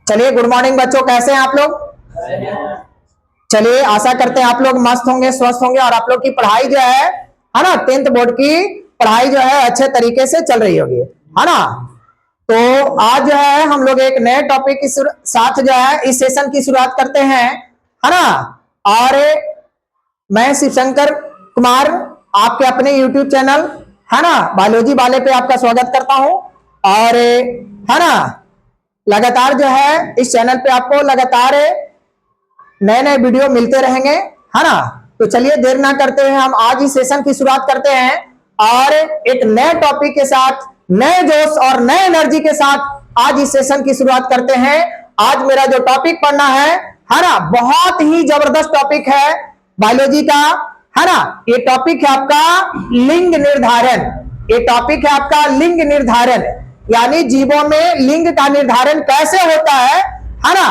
चलिए, good morning बच्चों, कैसे हैं आप लोग? चलिए, आशा करते हैं आप लोग मस्त होंगे, स्वस्थ होंगे और आप लोग की पढ़ाई जो है ना, 10th बोर्ड की पढ़ाई जो है अच्छे तरीके से चल रही होगी, है ना। तो आज जो है हम लोग एक नए टॉपिक के साथ जो है इस सेशन की शुरुआत करते हैं, है ना। और मैं शिवशंकर कुमार आपके अपने YouTube चैनल, है ना, बायोलॉजी वाले पे आपका स्वागत करता हूं। और है ना, लगातार जो है इस चैनल पे आपको लगातार नए नए वीडियो मिलते रहेंगे, है ना। तो चलिए, देर ना करते हुए हम आज इस सेशन की शुरुआत करते हैं और एक नए टॉपिक के साथ, नए जोश और नए एनर्जी के साथ आज इस सेशन की शुरुआत करते हैं। आज मेरा जो टॉपिक पढ़ना है ना, बहुत ही जबरदस्त टॉपिक है बायोलॉजी का, है ना। ये टॉपिक है आपका लिंग निर्धारण। ये टॉपिक है आपका लिंग निर्धारण, यानी जीवों में लिंग का निर्धारण कैसे होता है ना,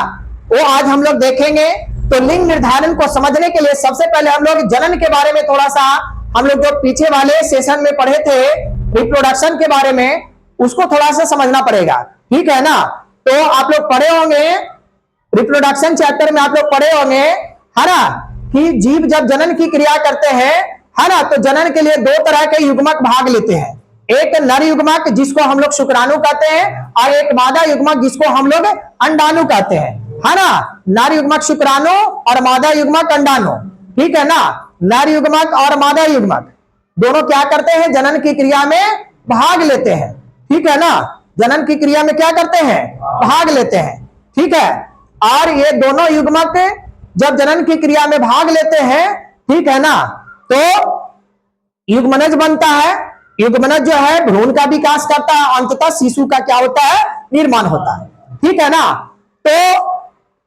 वो आज हम लोग देखेंगे। तो लिंग निर्धारण को समझने के लिए सबसे पहले हम लोग जनन के बारे में थोड़ा सा, हम लोग जो पीछे वाले सेशन में पढ़े थे रिप्रोडक्शन के बारे में, उसको थोड़ा सा समझना पड़ेगा, ठीक है ना। तो आप लोग पढ़े होंगे रिप्रोडक्शन चैप्टर में, आप लोग पढ़े होंगे, है ना, कि जीव जब जनन की क्रिया करते हैं, है ना, तो जनन के लिए दो तरह के युग्मक भाग लेते हैं। एक नर युग्मक जिसको हम लोग शुक्राणु कहते हैं, और एक मादा युग्मक जिसको हम लोग अंडाणु कहते हैं, है ना। नर युग्मक शुक्राणु और मादा युग्मक अंडाणु, ठीक है ना। नर युग्मक और मादा युग्मक दोनों क्या करते हैं? जनन की क्रिया में भाग लेते हैं, ठीक है ना। जनन की क्रिया में क्या करते हैं? भाग लेते हैं, ठीक है। और ये दोनों युग्मक जब जनन की क्रिया में भाग लेते हैं, ठीक है ना, तो युग्मनज बनता है। युग्मनज जो है भ्रूण का विकास करता है, अंततः शिशु का क्या होता है? निर्माण होता है, ठीक है ना। तो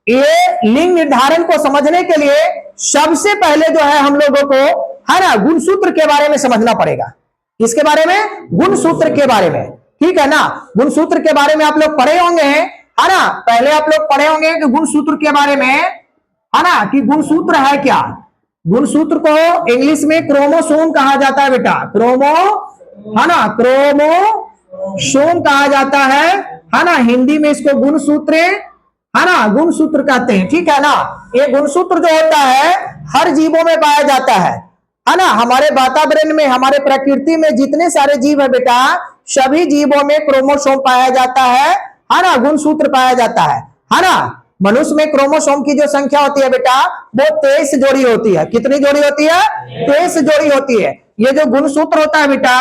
ये लिंग निर्धारण को समझने के लिए सबसे पहले जो है हम लोगों को, है ना, गुणसूत्र के बारे में समझना पड़ेगा। इसके बारे में, गुणसूत्र के बारे में, ठीक है ना। गुणसूत्र के बारे में आप लोग पढ़े होंगे, है ना। पहले आप लोग पढ़े होंगे कि गुणसूत्र के बारे में, है ना, कि गुणसूत्र है क्या। गुणसूत्र को इंग्लिश में क्रोमोसोम कहा जाता है बेटा, है ना, क्रोमोसोम कहा जाता है ना। हिंदी में इसको गुणसूत्र, है ना, गुणसूत्र कहते हैं, ठीक है ना। ये गुणसूत्र जो होता है हर जीवों में पाया जाता है ना। हमारे वातावरण में, हमारे प्रकृति में जितने सारे जीव है बेटा, सभी जीवों में क्रोमोसोम पाया जाता है ना। गुणसूत्र पाया जाता है ना। मनुष्य में क्रोमोसोम की जो संख्या होती है बेटा, वो 23 जोड़ी होती है। कितनी जोड़ी होती है? 23 जोड़ी होती है। ये जो गुणसूत्र होता है बेटा,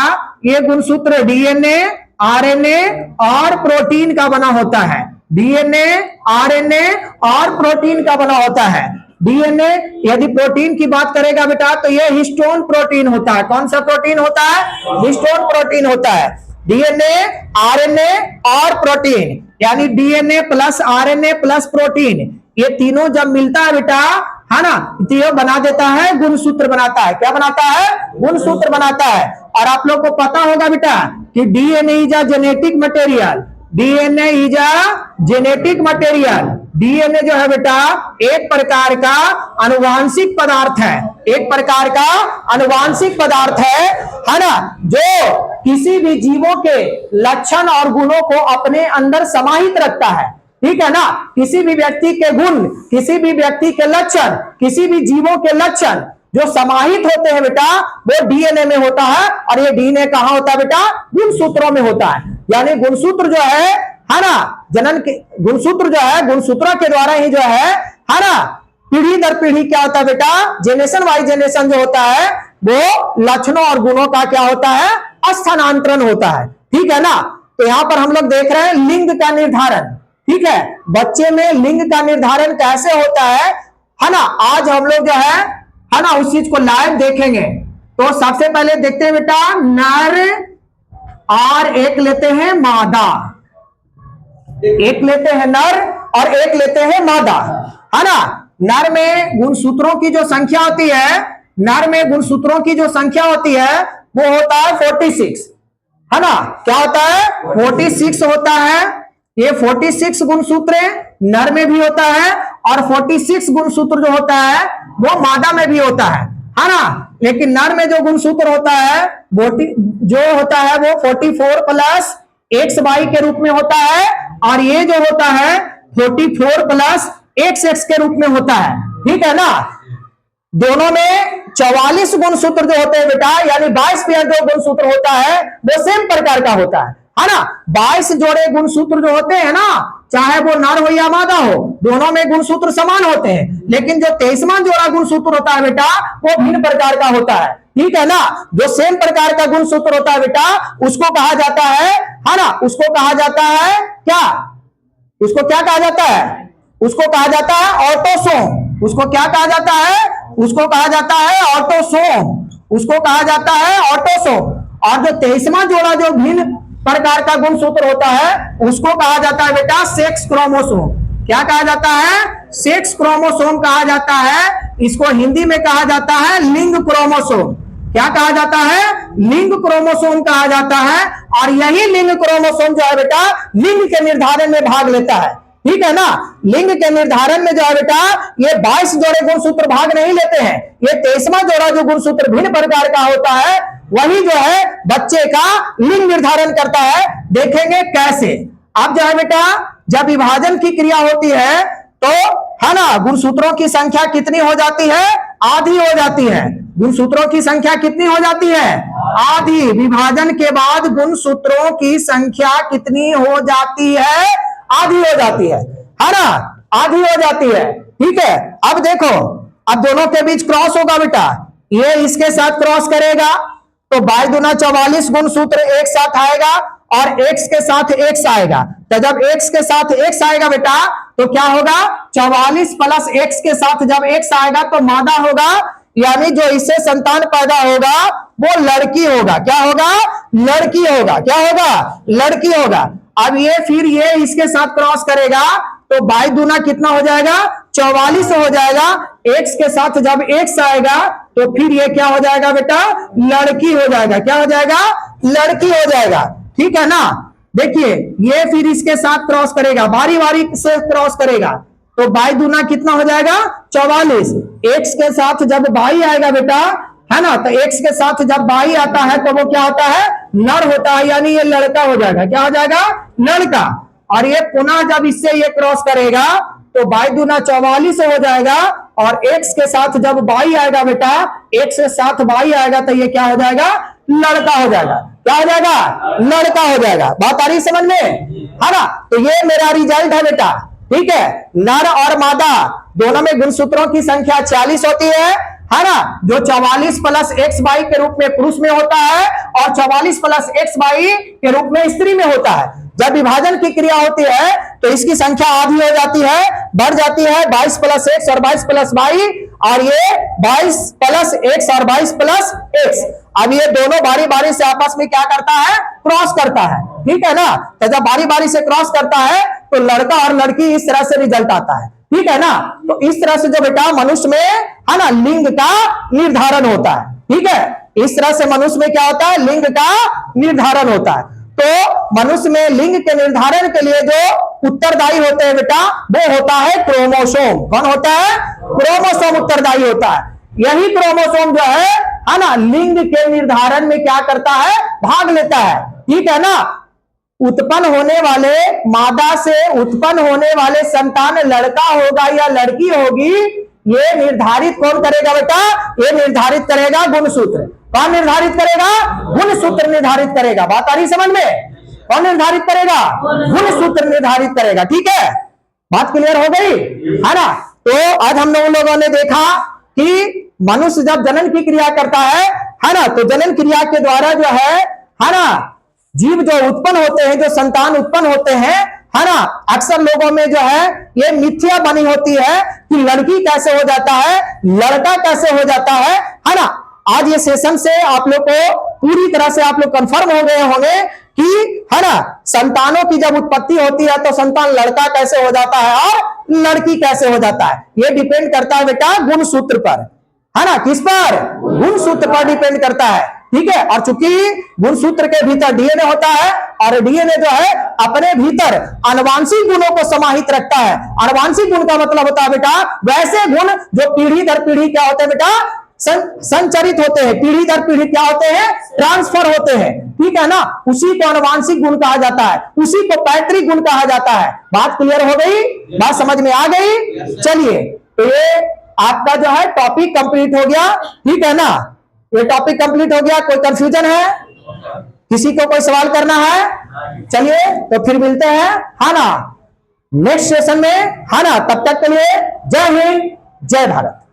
ये गुणसूत्र डीएनए, आरएनए और प्रोटीन का बना होता है। डीएनए, आरएनए और प्रोटीन का बना होता है। डीएनए, यदि प्रोटीन की बात करेगा बेटा, तो ये हिस्टोन प्रोटीन होता है। कौन सा प्रोटीन होता है? हिस्टोन प्रोटीन होता है। डीएनए, आरएनए और प्रोटीन, यानी DNA plus RNA plus protein, ये तीनों जब मिलता है बेटा, है ना, तो ये बना देता है गुणसूत्र बनाता है। क्या बनाता है? गुणसूत्र बनाता है। और आप लोग को पता होगा बेटा कि DNA is a genetic material. DNA is a genetic material. DNA जो है बेटा एक प्रकार का अनुवांशिक पदार्थ है। एक प्रकार का अनुवांशिक पदार्थ है ना, जो किसी भी जीवों के लक्षण और गुणों को अपने अंदर समाहित रखता है, ठीक है ना। किसी भी व्यक्ति के गुण, किसी भी व्यक्ति के लक्षण, किसी भी जीवों के लक्षण जो समाहित होते हैं बेटा, वो डीएनए में होता है। और ये डीएनए कहां होता है बेटा? गुणसूत्रों में होता है। यानी गुणसूत्र जो है ना, जनन के गुणसूत्र जो है, गुणसूत्रों के द्वारा ही जो है ना, पीढ़ी दर पीढ़ी क्या होता है बेटा? जेनरेशन वाइज जेनरेशन जो होता है, वो लक्षणों और गुणों का क्या होता है? स्थानांतरण होता है, ठीक है ना। तो यहां पर हम लोग देख रहे हैं लिंग का निर्धारण, ठीक है। बच्चे में लिंग का निर्धारण कैसे होता है ना, आज हम लोग जो है ना, उस चीज को लाइव देखेंगे। तो सबसे पहले देखते हैं बेटा, नर और एक लेते हैं मादा। एक लेते हैं नर और एक लेते हैं मादा, है ना। नर में गुणसूत्रों की जो संख्या होती है, नर में गुणसूत्रों की जो संख्या होती है, वो होता है 46, है ना। क्या होता है? 46 होता है। ये 46 गुणसूत्र नर में भी होता है, और 46 गुणसूत्र जो होता है वो मादा में भी होता है ना। लेकिन नर में जो गुणसूत्र होता है वो 44 प्लस XY के रूप में होता है, और ये जो होता है 44 प्लस XX के रूप में होता है, ठीक है ना। दोनों में 44 गुणसूत्र जो होते हैं बेटा, यानी 22 पेयर जो गुणसूत्र होता है वो सेम प्रकार का होता है ना। 22 जोड़े गुणसूत्र जो होते हैं ना, चाहे वो नर हो या मादा हो, दोनों में गुणसूत्र समान होते हैं, लेकिन जो 23वां जोड़ा गुणसूत्र होता है बेटा वो भिन्न प्रकार का होता है, ठीक है ना। जो सेम प्रकार का गुणसूत्र होता है बेटा उसको कहा जाता है ना, उसको कहा जाता है क्या, उसको क्या कहा जाता है, उसको कहा जाता है ऑटोसोम। उसको क्या कहा जाता है, उसको कहा जाता है ऑटोसोम, उसको कहा जाता है ऑटोसोम। और जो 23वां जोड़ा जो भिन्न प्रकार का गुणसूत्र होता है उसको कहा जाता है बेटा सेक्स क्रोमोसोम। क्या कहा जाता है, सेक्स क्रोमोसोम कहा जाता है। इसको हिंदी में कहा जाता है लिंग क्रोमोसोम। क्या कहा जाता है, लिंग क्रोमोसोम कहा जाता है। और यही लिंग क्रोमोसोम जो है बेटा लिंग के निर्धारण में भाग लेता है, ठीक है ना। लिंग के निर्धारण में जो है बेटा ये 22 जोड़े गुणसूत्र भाग नहीं लेते हैं, ये 23वां जोड़ा जो गुणसूत्र भिन्न प्रकार का होता है वही जो है बच्चे का लिंग निर्धारण करता है। देखेंगे कैसे। अब जो है बेटा जब विभाजन की क्रिया होती है तो है ना गुणसूत्रों की संख्या कितनी हो जाती है, आधी हो जाती है। गुणसूत्रों की संख्या कितनी हो जाती है, आधी। विभाजन के बाद गुणसूत्रों की संख्या कितनी हो जाती है, आधी हो जाती है ना, आधी हो जाती है, ठीक है। अब देखो, अब दोनों के बीच क्रॉस होगा बेटा, ये इसके साथ क्रॉस करेगा तो 22 दूना 44 गुणसूत्र एक साथ आएगा और x के साथ x आएगा। तो जब x के साथ x आएगा बेटा तो क्या होगा, 44 प्लस x के साथ जब x आएगा तो मादा होगा, यानी जो इससे संतान पैदा होगा वो लड़की होगा। क्या होगा, लड़की होगा। क्या होगा, लड़की होगा। अब ये फिर ये इसके साथ क्रॉस करेगा तो 22 दूना कितना हो जाएगा, 44 हो जाएगा। x के साथ जब x आएगा तो फिर ये क्या हो जाएगा बेटा, लड़की हो जाएगा। क्या हो जाएगा, लड़की हो जाएगा, ठीक है ना। देखिए ये फिर इसके साथ क्रॉस करेगा, बारी बारी से क्रॉस करेगा तो 22 दूना कितना हो जाएगा, 44। x के साथ जब 22 आएगा बेटा, है ना, तो x के साथ जब 22 आता है तो वो क्या होता है, नर होता है, यानी ये लड़का हो जाएगा। क्या हो जाएगा, लड़का। और ये पुनः जब इससे ये क्रॉस करेगा तो 22 दूना 44 हो जाएगा और x के साथ जब 22 आएगा बेटा, x के साथ 22 आएगा तो ये क्या हो जाएगा, लड़का हो जाएगा। क्या हो जाएगा, लड़का हो जाएगा। बात आ रही समझ में, है ना। तो ये मेरा रिजल्ट है बेटा, ठीक है। नर और मादा दोनों में गुणसूत्रों की संख्या 40 होती है ना। जो 44 प्लस x वाई के रूप में पुरुष में होता है और 44 प्लस x वाई के रूप में स्त्री में होता है। जब विभाजन की क्रिया होती है तो इसकी संख्या आधी हो जाती है, बढ़ जाती है 22 प्लस x और 22 प्लस वाई, और ये 22 प्लस x और 22 प्लस x। अब ये दोनों बारी बारी से आपस में क्या करता है, क्रॉस करता है, ठीक है ना। तो जब बारी बारी से क्रॉस करता है तो लड़का और लड़की इस तरह से रिजल्ट आता है, ठीक है ना। तो इस तरह से जो बेटा मनुष्य में है ना लिंग का निर्धारण होता है, ठीक है। इस तरह से मनुष्य में क्या होता है, लिंग का निर्धारण होता है। तो मनुष्य में लिंग के निर्धारण के लिए जो उत्तरदायी होते हैं बेटा वो होता है क्रोमोसोम। कौन होता है, क्रोमोसोम उत्तरदायी होता है। यही क्रोमोसोम जो है ना लिंग के निर्धारण में क्या करता है, भाग लेता है, ठीक है ना। उत्पन्न होने वाले मादा से उत्पन्न होने वाले संतान लड़का होगा या लड़की होगी, ये निर्धारित कौन करेगा बेटा, ये निर्धारित करेगा गुणसूत्र। कौन निर्धारित करेगा, गुणसूत्र निर्धारित करेगा। बात आ रही समझ में, कौन निर्धारित करेगा, गुणसूत्र निर्धारित करेगा, ठीक है। बात क्लियर हो गई, है ना। तो आज हम लोगों ने देखा कि मनुष्य जब जनन की क्रिया करता है ना, तो जनन क्रिया के द्वारा जो है ना जीव जो उत्पन्न होते हैं, जो संतान उत्पन्न होते हैं, है ना, अक्सर लोगों में जो है ये मिथ्या बनी होती है कि लड़की कैसे हो जाता है, लड़का कैसे हो जाता है ना। आज ये सेशन से आप लोग को पूरी तरह से आप लोग कंफर्म हो गए होंगे कि है ना संतानों की जब उत्पत्ति होती है तो संतान लड़का कैसे हो जाता है और लड़की कैसे हो जाता है। ये डिपेंड करता है बेटा गुणसूत्र पर, है ना। किस पर, गुणसूत्र पर डिपेंड करता है, ठीक है। और चूंकि गुणसूत्र के भीतर डीएनए होता है और डीएनए जो है अपने भीतर आनुवांशिक गुणों को समाहित रखता है। आनुवांशिक गुण का मतलब होता है बेटा वैसे गुण जो पीढ़ी दर पीढ़ी क्या होते हैं बेटा संचरित होते हैं, पीढ़ी दर पीढ़ी क्या होते हैं, ट्रांसफर होते हैं, ठीक है ना। उसी को अनुवांशिक गुण कहा जाता है, उसी को पैतृक गुण कहा जाता है। बात क्लियर हो गई, बात समझ में आ गई। चलिए, तो ये आपका जो है टॉपिक कंप्लीट हो गया, ठीक है ना। ये टॉपिक कंप्लीट हो गया। कोई कंफ्यूजन है, किसी को कोई सवाल करना है? चलिए तो फिर मिलते हैं, है ना, नेक्स्ट सेशन में, है ना। तब तक के लिए जय हिंद, जय भारत।